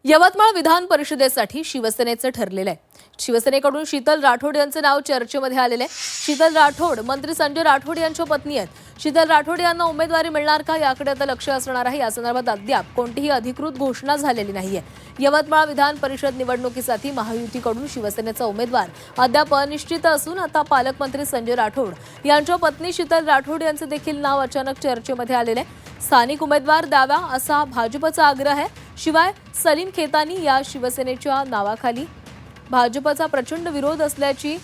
यवतमाळ विधान परिषदेसाठी शिवसेनेचं ठरलेलं आहे। शिवसेनेकडून शीतल राठोड यांचं नाव चर्चेमध्ये आलेलं आहे। शीतल राठोड मंत्री संजय राठोड यांच्या पत्नी आहेत। शीतल राठोड यांना उमेदवारी मिळणार का याकडे आता लक्ष असणार आहे। या संदर्भात अद्याप कोणतीही अधिकृत घोषणा झालेली नाहीये। यवतमाळ विधान परिषद निवडणुकीसाठी महायुतीकडून शिवसेनेचा उमेदवार अद्याप अनिश्चित असून आता पालकमंत्री संजय राठोड यांच्या पत्नी शीतल राठोड यांचे देखील नाव अचानक चर्चेमध्ये आलेले आहे। स्थानिक उमेदवार द्यावा असा भाजपचा आग्रह आहे। शिवाय सलीम खेतानी या शिवसेनेच्या नावाखाली भाजपचा प्रचंड विरोध असल्याची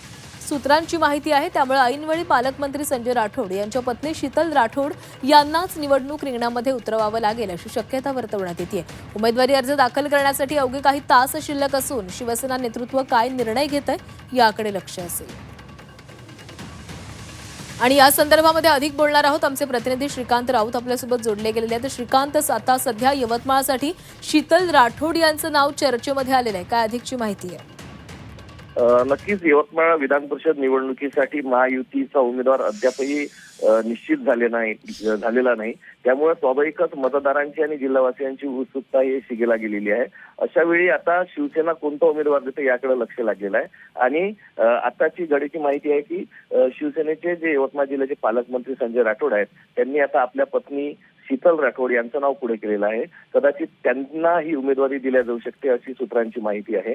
सूत्रांची माहिती आहे। त्यामुळे ऐनवेळी पालकमंत्री संजय राठोड यांच्या पत्नी शीतल राठोड यांनाच निवडणूक रिंगणामध्ये उतरवावं लागेल अशी शक्यता वर्तवण्यात येते। उमेदवारी अर्ज दाखल करण्यासाठी अवघे काही तास शिल्लक असून शिवसेना नेतृत्व काय निर्णय घेतंय याकडे लक्ष असेल। आणि या संदर्भामध्ये अधिक बोलणार आहोत आमचे प्रतिनिधी श्रीकांत राऊत आपल्यासोबत जोडले गेलेले आहेत। श्रीकांत, आता सध्या यवतमाळसाठी शीतल राठोड यांचं नाव चर्चेमध्ये आलेलं आहे, काय अधिकची माहिती आहे? नक्कीच यवतमाळ विधान परिषद निवडणुकीसाठी महायुतीचा उमेदवार अद्यापही निश्चित झालेला नाही। त्यामुळे स्वाभाविकच मतदारांची आणि जिल्हावासियांची उत्सुकता ही शिगेला गेलेली आहे। अशा वेळी आता शिवसेना कोणता उमेदवार देते याकडे लक्ष लागलेलं आहे। आणि आताची घडीची माहिती आहे की शिवसेनेचे जे यवतमाळ जिल्ह्याचे पालकमंत्री संजय राठोड आहेत त्यांनी आता आपल्या पत्नी शीतल राठोड यांचं नाव पुढे केलेलं आहे। कदाचित त्यांना ही उमेदवारी दिल्या जाऊ शकते अशी सूत्रांची माहिती आहे।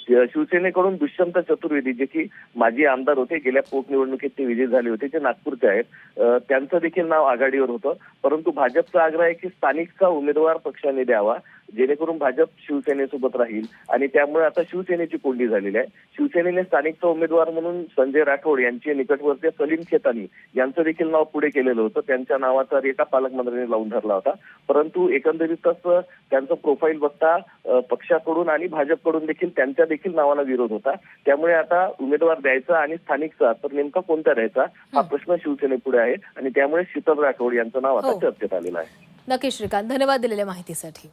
शिवसेनेकडून दुष्यंत चतुर्वेदी जे की माजी आमदार होते, गेल्या पोटनिवडणुकीत ते विजयी झाले होते, जे नागपूरचे आहेत, त्यांचं देखील नाव आघाडीवर होतं। परंतु भाजपचा आग्रह आहे की स्थानिकचा उमेदवार पक्षाने द्यावा जेणेकरून भाजप शिवसेनेसोबत राहील। आणि त्यामुळे आता शिवसेनेची कोंडी झालेली आहे। शिवसेनेने स्थानिकचा उमेदवार म्हणून संजय राठोड यांचे निकटवर्तीय सलीम खेतानी यांचं देखील नाव पुढे केलेलं होतं। त्यांच्या नावाचा रेटा पालकमंत्र्यांनी लावून धरला होता। परंतु एकंदरीतच त्यांचं प्रोफाईल बघता पक्षाकडून आणि भाजपकडून देखील त्यांच्या देखील नावाला विरोध होता। त्यामुळे आता उमेदवार द्यायचा आणि स्थानिकचा तर नेमका कोणता द्यायचा हा प्रश्न शिवसेनेपुढे आहे। आणि त्यामुळे शीतल राठोड यांचं नाव आता चर्चेत आलेलं आहे। नक्की श्रीकांत, धन्यवाद दिलेल्या माहितीसाठी।